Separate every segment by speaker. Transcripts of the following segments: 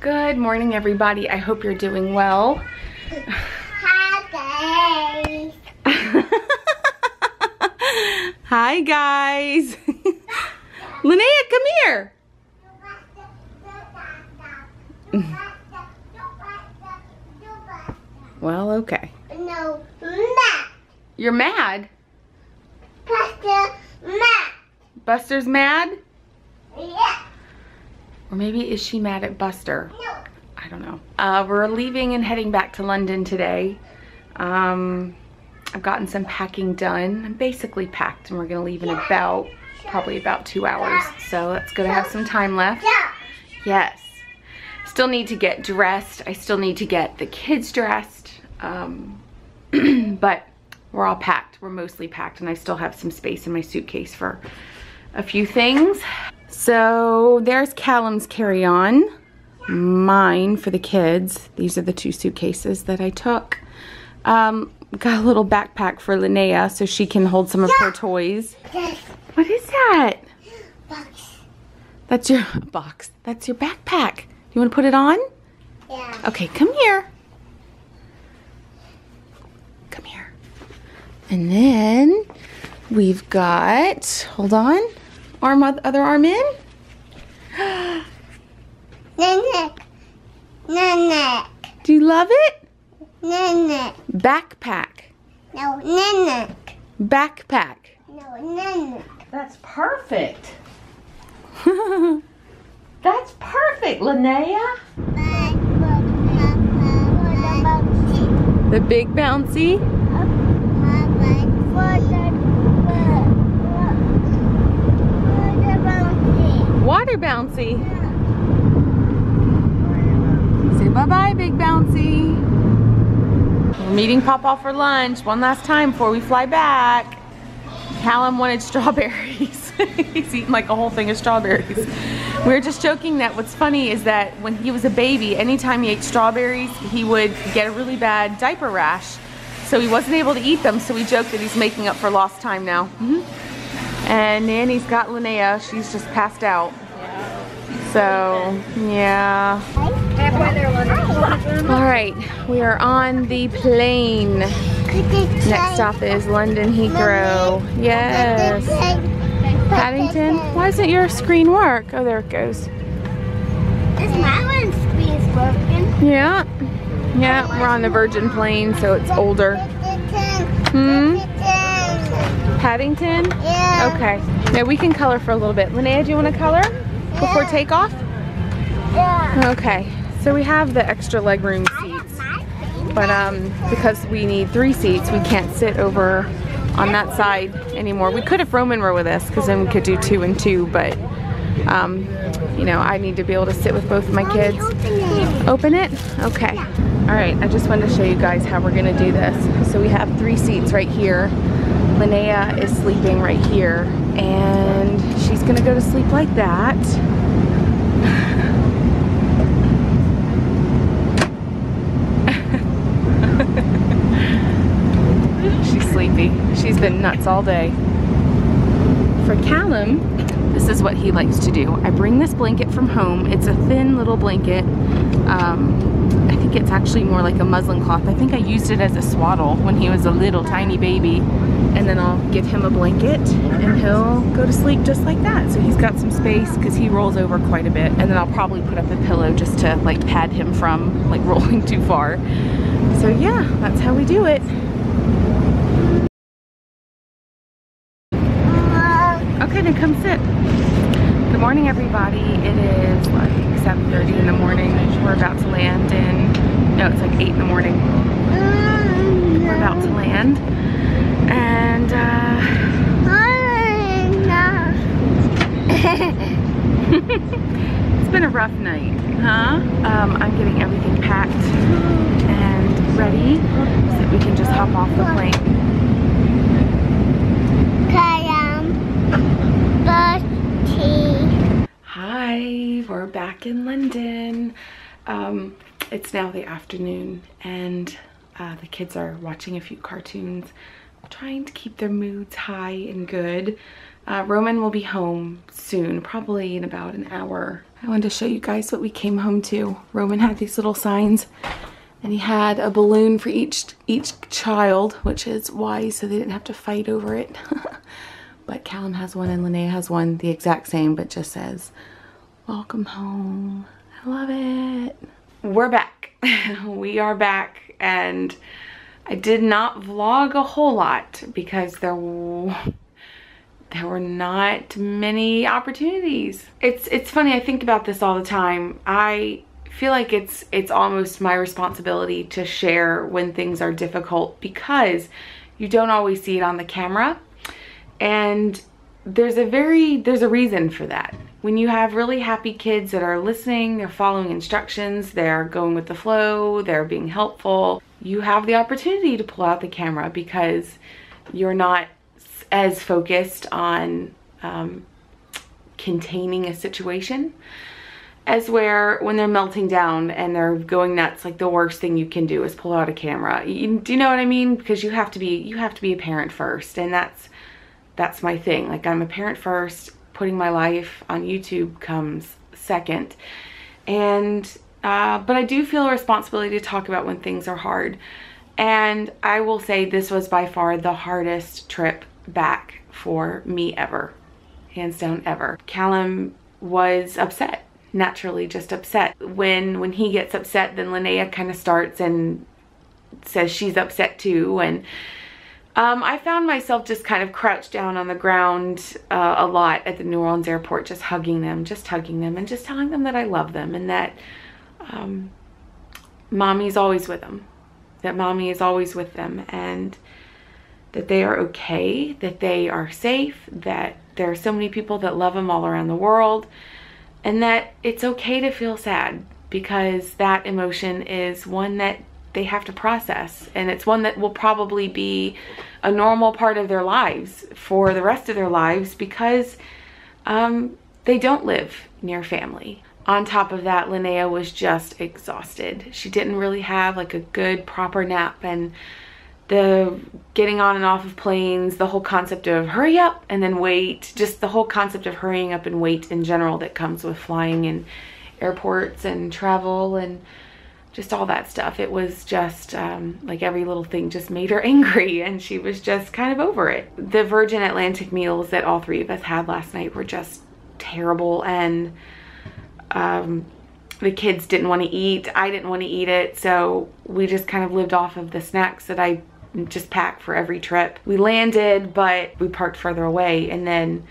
Speaker 1: Good morning, everybody. I hope you're doing well.
Speaker 2: Hi, guys.
Speaker 1: Hi, guys. Linnea, come here. Well, okay.
Speaker 2: No, mad.
Speaker 1: You're mad?
Speaker 2: Buster, mad.
Speaker 1: Buster's mad?
Speaker 2: Yeah.
Speaker 1: Or maybe is she mad at Buster?
Speaker 2: No.
Speaker 1: I don't know. We're leaving and heading back to London today. I've gotten some packing done. I'm basically packed and we're gonna leave in probably about 2 hours. So that's gonna have some time left. Yes. Still need to get dressed. I still need to get the kids dressed. But we're all packed. We're mostly packed and I still have some space in my suitcase for a few things. So there's Callum's carry-on, mine for the kids. These are the 2 suitcases that I took. Got a little backpack for Linnea so she can hold some of her toys. What is that?
Speaker 2: Box.
Speaker 1: That's your box. That's your backpack. You want to put it on?
Speaker 2: Yeah.
Speaker 1: Okay, come here. Come here. And then we've got, hold on, other arm in.
Speaker 2: Nanak. Nanak.
Speaker 1: Do you love it?
Speaker 2: Nanak.
Speaker 1: Backpack.
Speaker 2: No, nanak.
Speaker 1: Backpack.
Speaker 2: No, nanak.
Speaker 1: That's perfect. That's perfect, Linnea. The big bouncy. Water bouncy. Say bye-bye, big bouncy. We're meeting Papa for lunch one last time before we fly back. Callum wanted strawberries. He's eating like a whole thing of strawberries. We were just joking that what's funny is that when he was a baby, anytime he ate strawberries, he would get a really bad diaper rash. So he wasn't able to eat them, so we joked that he's making up for lost time now. And Nanny's got Linnea. She's just passed out. So, yeah. All right, we are on the plane. Next stop is London Heathrow. Yes. Paddington? Why doesn't your screen work? Oh, there it goes.
Speaker 2: This my one screen's broken.
Speaker 1: Yeah. Yeah, we're on the Virgin plane, so it's older. Paddington?
Speaker 2: Yeah.
Speaker 1: Okay. Yeah, we can color for a little bit. Linnea, do you want to color before takeoff?
Speaker 2: Yeah.
Speaker 1: Okay. So we have the extra legroom seats, but because we need 3 seats, we can't sit over on that side anymore. We could if Roman were with us, because then we could do 2 and 2, but you know, I need to be able to sit with both of my kids. Open it? Okay. All right, I just wanted to show you guys how we're gonna do this. So we have 3 seats right here. Linnea is sleeping right here, and she's gonna go to sleep like that. She's sleepy. She's been nuts all day. For Callum, this is what he likes to do. I bring this blanket from home. It's a thin little blanket. I think it's actually more like a muslin cloth. I think I used it as a swaddle when he was a little tiny baby. And then I'll give him a blanket and he'll go to sleep just like that. So he's got some space because he rolls over quite a bit. And then I'll probably put up a pillow just to like pad him from like rolling too far. So yeah, that's how we do it. Okay, then come sit. Good morning, everybody. It is like 7:30 in the morning. We're about to land in, no, it's like 8 in the morning. We're about to land. And, it's been a rough night, huh? I'm getting everything packed and ready so that we can just hop off the plane. Hi, we're back in London. It's now the afternoon and the kids are watching a few cartoons, trying to keep their moods high and good. Roman will be home soon, probably in about an hour. I wanted to show you guys what we came home to. Roman had these little signs, and he had a balloon for each child, which is wise, so they didn't have to fight over it. But Callum has one and Linnea has one, the exact same, but just says, welcome home. I love it. We're back. We are back, and I did not vlog a whole lot because there were not many opportunities. It's funny, I think about this all the time. I feel like it's almost my responsibility to share when things are difficult because you don't always see it on the camera. And there's a reason for that. When you have really happy kids that are listening, they're following instructions, they're going with the flow, they're being helpful, you have the opportunity to pull out the camera because you're not as focused on containing a situation as when they're melting down and they're going nuts. Like, the worst thing you can do is pull out a camera. Do you know what I mean? Because you have to be a parent first, and that's my thing. Like, I'm a parent first, putting my life on YouTube comes second. And but I do feel a responsibility to talk about when things are hard. And I will say this was by far the hardest trip back for me ever. Hands down, ever. Callum was upset, naturally just upset. When he gets upset, then Linnea kind of starts and says she's upset too. And I found myself just kind of crouched down on the ground a lot at the New Orleans airport, just hugging them, and just telling them that I love them, and that mommy's always with them, that mommy is always with them, and that they are okay, that they are safe, that there are so many people that love them all around the world, and that it's okay to feel sad, because that emotion is one that they have to process, and it's one that will probably be a normal part of their lives for the rest of their lives, because they don't live near family. On top of that, Linnea was just exhausted. She didn't really have like a good proper nap, and the getting on and off of planes, the whole concept of hurry up and then wait, just the whole concept of hurrying up and wait in general that comes with flying in airports and travel and just all that stuff. It was just like every little thing just made her angry, and she was just kind of over it. The Virgin Atlantic meals that all three of us had last night were just terrible, and the kids didn't want to eat. I didn't want to eat it, so we just kind of lived off of the snacks that I just pack for every trip. We landed, but we parked further away, and then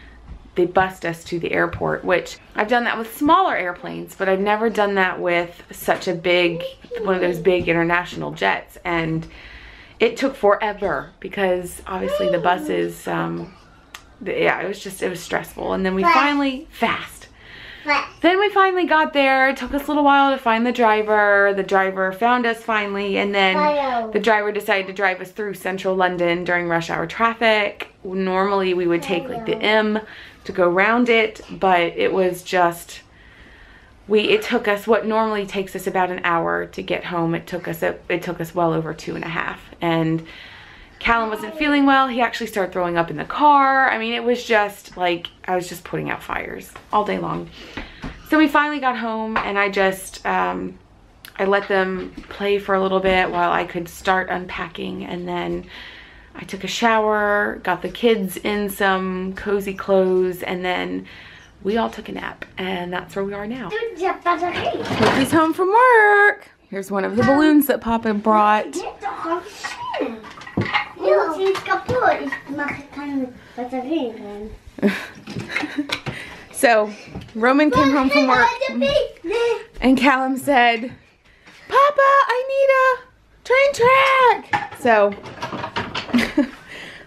Speaker 1: they bused us to the airport, which I've done that with smaller airplanes, but I've never done that with such a big, one of those big international jets. And it took forever because obviously the buses, yeah, it was stressful. And then we finally, then we finally got there. It took us a little while to find the driver. The driver found us finally, and then the driver decided to drive us through central London during rush hour traffic. Normally we would take like the M to go around it, but it was just, it took us what normally takes us about an hour to get home. It took us well over 2.5. And Callum wasn't feeling well. He actually started throwing up in the car. I mean, it was just like, I was just putting out fires all day long. So we finally got home, and I just, I let them play for a little bit while I could start unpacking. And then I took a shower, got the kids in some cozy clothes, and then we all took a nap. And that's where we are now. He's home from work. Here's one of the balloons that Papa brought. So Roman came home from work, and Callum said, Papa, I need a train track. So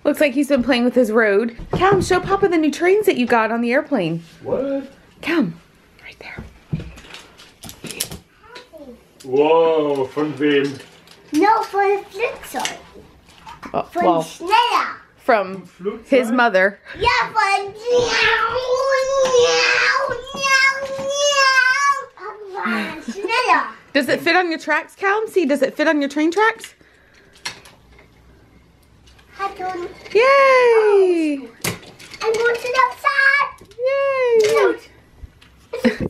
Speaker 1: looks like he's been playing with his road. Callum, show Papa the new trains that you got on the airplane.
Speaker 3: What?
Speaker 1: Come, right there.
Speaker 3: Whoa, von wem?
Speaker 2: No, von Flugzeug.
Speaker 1: Well,
Speaker 2: Schneller.
Speaker 1: from his mother.
Speaker 2: Ja, von Papa, schneller.
Speaker 1: Does it fit on your tracks, Callum? See, does it fit on your train tracks? Yay!
Speaker 2: I'm going to the outside.
Speaker 1: Yay!